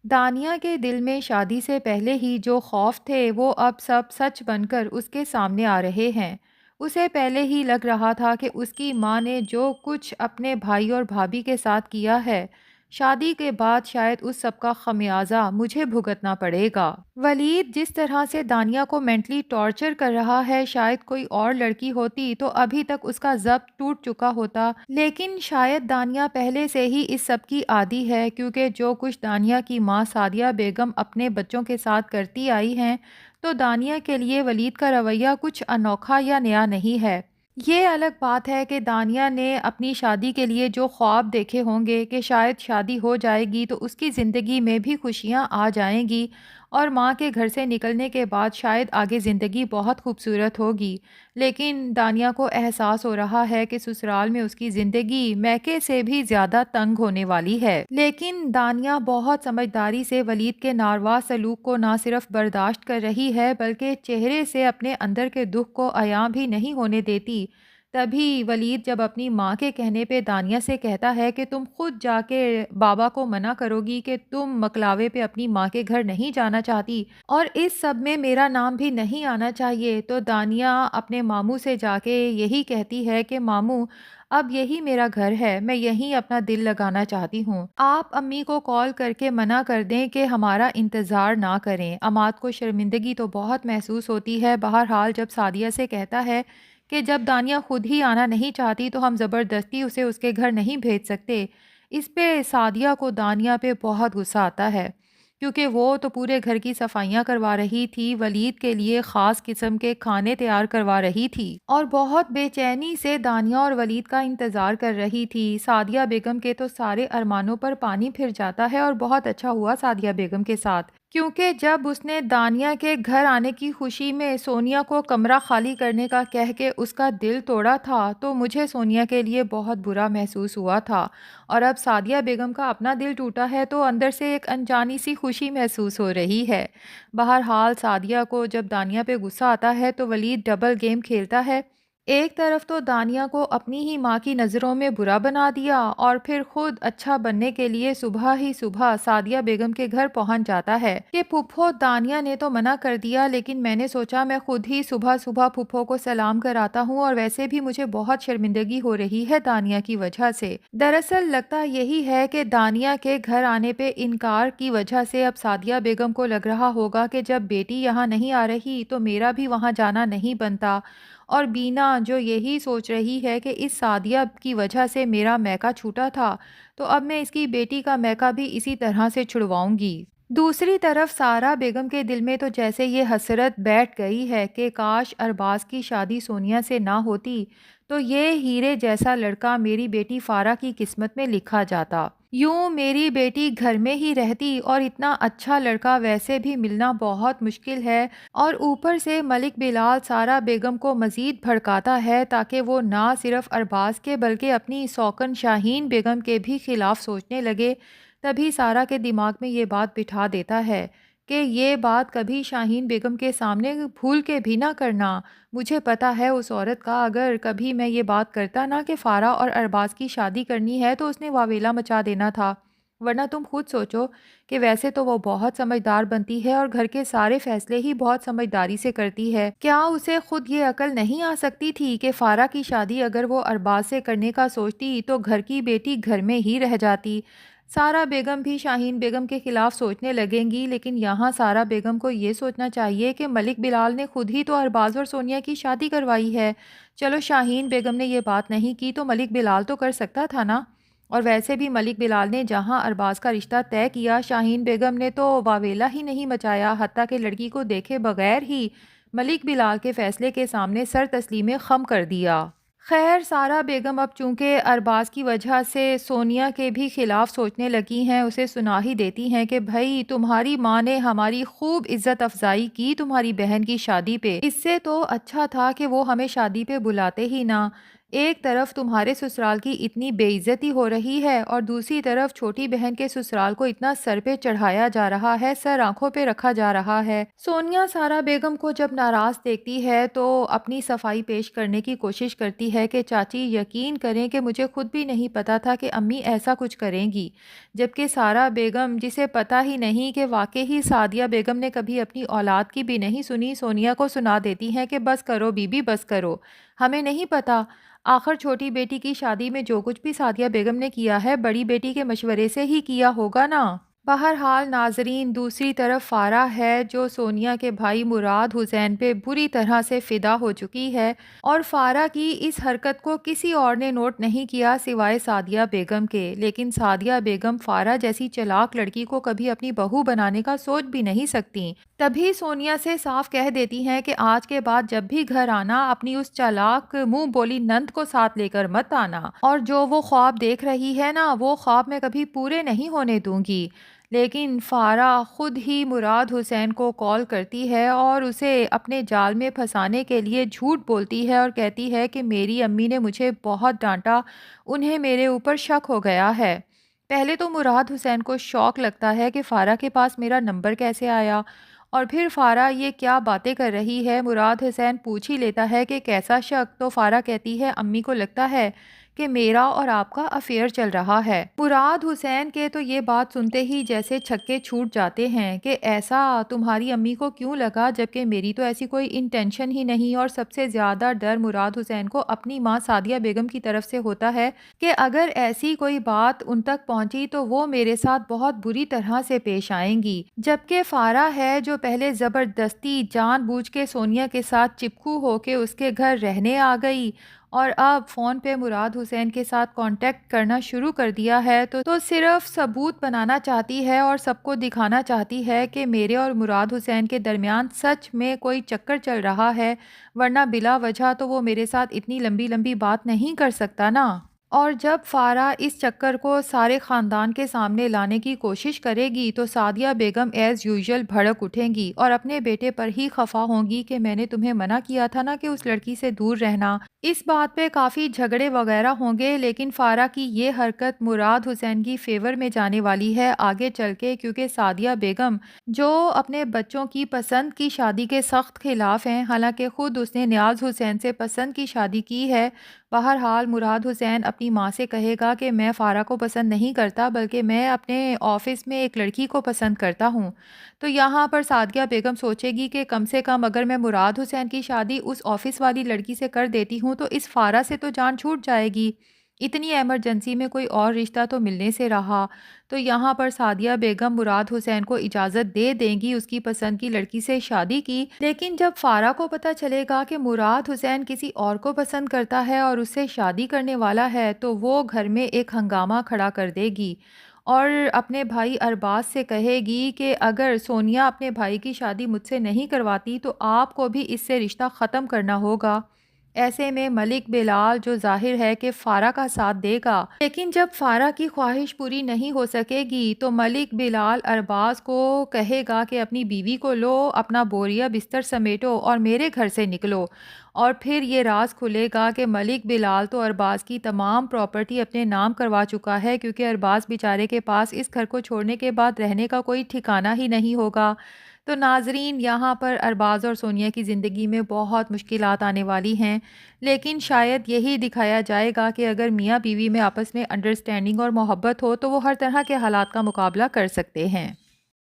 دانیہ کے دل میں شادی سے پہلے ہی جو خوف تھے وہ اب سب سچ بن کر اس کے سامنے آ رہے ہیں۔ اسے پہلے ہی لگ رہا تھا کہ اس کی ماں نے جو کچھ اپنے بھائی اور بھابھی کے ساتھ کیا ہے، شادی کے بعد شاید اس سب کا خمیازہ مجھے بھگتنا پڑے گا۔ ولید جس طرح سے دانیہ کو مینٹلی ٹارچر کر رہا ہے، شاید کوئی اور لڑکی ہوتی تو ابھی تک اس کا ضبط ٹوٹ چکا ہوتا، لیکن شاید دانیہ پہلے سے ہی اس سب کی عادی ہے، کیونکہ جو کچھ دانیہ کی ماں سعدیہ بیگم اپنے بچوں کے ساتھ کرتی آئی ہیں، تو دانیہ کے لیے ولید کا رویہ کچھ انوکھا یا نیا نہیں ہے۔ یہ الگ بات ہے کہ دانیہ نے اپنی شادی کے لیے جو خواب دیکھے ہوں گے کہ شاید شادی ہو جائے گی تو اس کی زندگی میں بھی خوشیاں آ جائیں گی، اور ماں کے گھر سے نکلنے کے بعد شاید آگے زندگی بہت خوبصورت ہوگی، لیکن دانیہ کو احساس ہو رہا ہے کہ سسرال میں اس کی زندگی میکے سے بھی زیادہ تنگ ہونے والی ہے۔ لیکن دانیہ بہت سمجھداری سے ولید کے ناروا سلوک کو نہ صرف برداشت کر رہی ہے بلکہ چہرے سے اپنے اندر کے دکھ کو عیاں بھی نہیں ہونے دیتی۔ تبھی ولید جب اپنی ماں کے کہنے پہ دانیہ سے کہتا ہے کہ تم خود جا کے بابا کو منع کرو گی کہ تم مکلاوے پہ اپنی ماں کے گھر نہیں جانا چاہتی اور اس سب میں میرا نام بھی نہیں آنا چاہیے، تو دانیہ اپنے ماموں سے جا کے یہی کہتی ہے کہ ماموں، اب یہی میرا گھر ہے، میں یہیں اپنا دل لگانا چاہتی ہوں، آپ امی کو کال کر کے منع کر دیں کہ ہمارا انتظار نہ کریں۔ عماد کو شرمندگی تو بہت محسوس ہوتی ہے، بہرحال جب سعدیہ سے کہتا ہے کہ جب دانیہ خود ہی آنا نہیں چاہتی تو ہم زبردستی اسے اس کے گھر نہیں بھیج سکتے، اس پہ سعدیہ کو دانیہ پہ بہت غصہ آتا ہے، کیونکہ وہ تو پورے گھر کی صفائیاں کروا رہی تھی، ولید کے لیے خاص قسم کے کھانے تیار کروا رہی تھی اور بہت بے چینی سے دانیہ اور ولید کا انتظار کر رہی تھی۔ سعدیہ بیگم کے تو سارے ارمانوں پر پانی پھر جاتا ہے، اور بہت اچھا ہوا سعدیہ بیگم کے ساتھ، کیونکہ جب اس نے دانیہ کے گھر آنے کی خوشی میں سونیا کو کمرہ خالی کرنے کا کہہ کے اس کا دل توڑا تھا، تو مجھے سونیا کے لیے بہت برا محسوس ہوا تھا، اور اب سعدیہ بیگم کا اپنا دل ٹوٹا ہے تو اندر سے ایک انجانی سی خوشی محسوس ہو رہی ہے۔ بہرحال سعدیہ کو جب دانیہ پہ غصہ آتا ہے تو ولید ڈبل گیم کھیلتا ہے، ایک طرف تو دانیہ کو اپنی ہی ماں کی نظروں میں برا بنا دیا اور پھر خود اچھا بننے کے لیے صبح ہی صبح سعدیہ بیگم کے گھر پہنچ جاتا ہے کہ پھپھو دانیہ نے تو منع کر دیا، لیکن میں نے سوچا میں خود ہی صبح صبح پھپھو کو سلام کراتا ہوں، اور ویسے بھی مجھے بہت شرمندگی ہو رہی ہے دانیہ کی وجہ سے۔ دراصل لگتا یہی ہے کہ دانیہ کے گھر آنے پہ انکار کی وجہ سے اب سعدیہ بیگم کو لگ رہا ہوگا کہ جب بیٹی یہاں نہیں آ رہی تو میرا بھی وہاں جانا نہیں بنتا، اور بینا جو یہی سوچ رہی ہے کہ اس سعدیہ کی وجہ سے میرا میکا چھوٹا تھا، تو اب میں اس کی بیٹی کا میکا بھی اسی طرح سے چھڑواؤں گی۔ دوسری طرف سارا بیگم کے دل میں تو جیسے یہ حسرت بیٹھ گئی ہے کہ کاش ارباز کی شادی سونیا سے نہ ہوتی تو یہ ہیرے جیسا لڑکا میری بیٹی فارا کی قسمت میں لکھا جاتا، یوں میری بیٹی گھر میں ہی رہتی، اور اتنا اچھا لڑکا ویسے بھی ملنا بہت مشکل ہے، اور اوپر سے ملک بلال سارا بیگم کو مزید بھڑکاتا ہے تاکہ وہ نہ صرف ارباز کے بلکہ اپنی سوکن شاہین بیگم کے بھی خلاف سوچنے لگے۔ تبھی سارا کے دماغ میں یہ بات بٹھا دیتا ہے کہ یہ بات کبھی شاہین بیگم کے سامنے بھول کے بھی نہ کرنا، مجھے پتا ہے اس عورت کا اگر کبھی میں یہ بات کرتا نا کہ فارا اور ارباز کی شادی کرنی ہے تو اس نے واویلا مچا دینا تھا، ورنہ تم خود سوچو کہ ویسے تو وہ بہت سمجھدار بنتی ہے اور گھر کے سارے فیصلے ہی بہت سمجھداری سے کرتی ہے، کیا اسے خود یہ عقل نہیں آ سکتی تھی کہ فارا کی شادی اگر وہ ارباز سے کرنے کا سوچتی تو گھر کی بیٹی گھر میں ہی رہ جاتی؟ سارا بیگم بھی شاہین بیگم کے خلاف سوچنے لگیں گی، لیکن یہاں سارا بیگم کو یہ سوچنا چاہیے کہ ملک بلال نے خود ہی تو ارباز اور سونیا کی شادی کروائی ہے، چلو شاہین بیگم نے یہ بات نہیں کی تو ملک بلال تو کر سکتا تھا نا، اور ویسے بھی ملک بلال نے جہاں ارباز کا رشتہ طے کیا شاہین بیگم نے تو واویلا ہی نہیں مچایا، حتیٰ کہ لڑکی کو دیکھے بغیر ہی ملک بلال کے فیصلے کے سامنے سر تسلیم خم کر دیا۔ خیر سارا بیگم اب چونکہ ارباز کی وجہ سے سونیا کے بھی خلاف سوچنے لگی ہیں، اسے سنا ہی دیتی ہیں کہ بھائی تمہاری ماں نے ہماری خوب عزت افزائی کی تمہاری بہن کی شادی پہ، اس سے تو اچھا تھا کہ وہ ہمیں شادی پہ بلاتے ہی نہ، ایک طرف تمہارے سسرال کی اتنی بے عزتی ہو رہی ہے اور دوسری طرف چھوٹی بہن کے سسرال کو اتنا سر پہ چڑھایا جا رہا ہے، سر آنکھوں پہ رکھا جا رہا ہے۔ سونیا سارا بیگم کو جب ناراض دیکھتی ہے تو اپنی صفائی پیش کرنے کی کوشش کرتی ہے کہ چاچی یقین کریں کہ مجھے خود بھی نہیں پتا تھا کہ امی ایسا کچھ کریں گی، جبکہ سارا بیگم جسے پتا ہی نہیں کہ واقعی سعدیہ بیگم نے کبھی اپنی اولاد کی بھی نہیں سنی، سونیا کو سنا دیتی ہیں کہ بس کرو بی بی بس کرو، ہمیں نہیں پتا۔ آخر چھوٹی بیٹی کی شادی میں جو کچھ بھی سعدیہ بیگم نے کیا ہے بڑی بیٹی کے مشورے سے ہی کیا ہوگا نا۔ بہرحال ناظرین، دوسری طرف فارہ ہے جو سونیا کے بھائی مراد حسین پہ بری طرح سے فدا ہو چکی ہے، اور فارہ کی اس حرکت کو کسی اور نے نوٹ نہیں کیا سوائے سعدیہ بیگم کے، لیکن سعدیہ بیگم فارہ جیسی چلاک لڑکی کو کبھی اپنی بہو بنانے کا سوچ بھی نہیں سکتی۔ تبھی سونیا سے صاف کہہ دیتی ہیں کہ آج کے بعد جب بھی گھر آنا اپنی اس چالاک منہ بولی نند کو ساتھ لے کر مت آنا، اور جو وہ خواب دیکھ رہی ہے نا وہ خواب میں کبھی پورے نہیں ہونے دوں گی۔ لیکن فارہ خود ہی مراد حسین کو کال کرتی ہے اور اسے اپنے جال میں پھنسانے کے لیے جھوٹ بولتی ہے اور کہتی ہے کہ میری امی نے مجھے بہت ڈانٹا، انہیں میرے اوپر شک ہو گیا ہے۔ پہلے تو مراد حسین کو شوق لگتا ہے کہ فارہ کے پاس میرا نمبر کیسے آیا، اور پھر فارہ یہ کیا باتیں کر رہی ہے۔ مراد حسین پوچھ ہی لیتا ہے کہ کیسا شک، تو فارہ کہتی ہے امی کو لگتا ہے کہ میرا اور آپ کا افیئر چل رہا ہے۔ مراد حسین کے تو یہ بات سنتے ہی جیسے چھکے چھوٹ جاتے ہیں کہ ایسا تمہاری امی کو کیوں لگا، جبکہ میری تو ایسی کوئی انٹینشن ہی نہیں، اور سب سے زیادہ ڈر مراد حسین کو اپنی ماں سعدیہ بیگم کی طرف سے ہوتا ہے کہ اگر ایسی کوئی بات ان تک پہنچی تو وہ میرے ساتھ بہت بری طرح سے پیش آئیں گی، جبکہ فارہ ہے جو پہلے زبردستی جان بوجھ کے سونیا کے ساتھ چپکو ہو کے اس کے گھر رہنے آ گئی اور اب فون پہ مراد حسین کے ساتھ کانٹیکٹ کرنا شروع کر دیا ہے، تو صرف ثبوت بنانا چاہتی ہے اور سب کو دکھانا چاہتی ہے کہ میرے اور مراد حسین کے درمیان سچ میں کوئی چکر چل رہا ہے، ورنہ بلا وجہ تو وہ میرے ساتھ اتنی لمبی لمبی بات نہیں کر سکتا نا۔ اور جب فارہ اس چکر کو سارے خاندان کے سامنے لانے کی کوشش کرے گی تو سعدیہ بیگم ایز یوزول بھڑک اٹھیں گی اور اپنے بیٹے پر ہی خفا ہوں گی کہ میں نے تمہیں منع کیا تھا نا کہ اس لڑکی سے دور رہنا۔ اس بات پہ کافی جھگڑے وغیرہ ہوں گے، لیکن فارہ کی یہ حرکت مراد حسین کی فیور میں جانے والی ہے آگے چل کے، کیونکہ سعدیہ بیگم جو اپنے بچوں کی پسند کی شادی کے سخت خلاف ہیں، حالانکہ خود اس نے نیاز حسین سے پسند کی شادی کی ہے۔ بہرحال مراد حسین اپنی ماں سے کہے گا کہ میں فارہ کو پسند نہیں کرتا بلکہ میں اپنے آفس میں ایک لڑکی کو پسند کرتا ہوں، تو یہاں پر سعدیہ بیگم سوچے گی کہ کم سے کم اگر میں مراد حسین کی شادی اس آفس والی لڑکی سے کر دیتی ہوں تو اس فارہ سے تو جان چھوٹ جائے گی، اتنی ایمرجنسی میں کوئی اور رشتہ تو ملنے سے رہا۔ تو یہاں پر سعدیہ بیگم مراد حسین کو اجازت دے دیں گی اس کی پسند کی لڑکی سے شادی کی، لیکن جب فارہ کو پتہ چلے گا کہ مراد حسین کسی اور کو پسند کرتا ہے اور اس سے شادی کرنے والا ہے تو وہ گھر میں ایک ہنگامہ کھڑا کر دے گی اور اپنے بھائی ارباز سے کہے گی کہ اگر سونیا اپنے بھائی کی شادی مجھ سے نہیں کرواتی تو آپ کو بھی اس سے رشتہ ختم کرنا ہوگا۔ ایسے میں ملک بلال جو ظاہر ہے کہ فارہ کا ساتھ دے گا، لیکن جب فارہ کی خواہش پوری نہیں ہو سکے گی تو ملک بلال ارباز کو کہے گا کہ اپنی بیوی کو لو، اپنا بوریا بستر سمیٹو اور میرے گھر سے نکلو، اور پھر یہ راز کھلے گا کہ ملک بلال تو ارباز کی تمام پراپرٹی اپنے نام کروا چکا ہے، کیونکہ ارباز بیچارے کے پاس اس گھر کو چھوڑنے کے بعد رہنے کا کوئی ٹھکانہ ہی نہیں ہوگا۔ تو ناظرین، یہاں پر ارباز اور سونیا کی زندگی میں بہت مشکلات آنے والی ہیں، لیکن شاید یہی دکھایا جائے گا کہ اگر میاں بیوی میں آپس میں انڈرسٹینڈنگ اور محبت ہو تو وہ ہر طرح کے حالات کا مقابلہ کر سکتے ہیں۔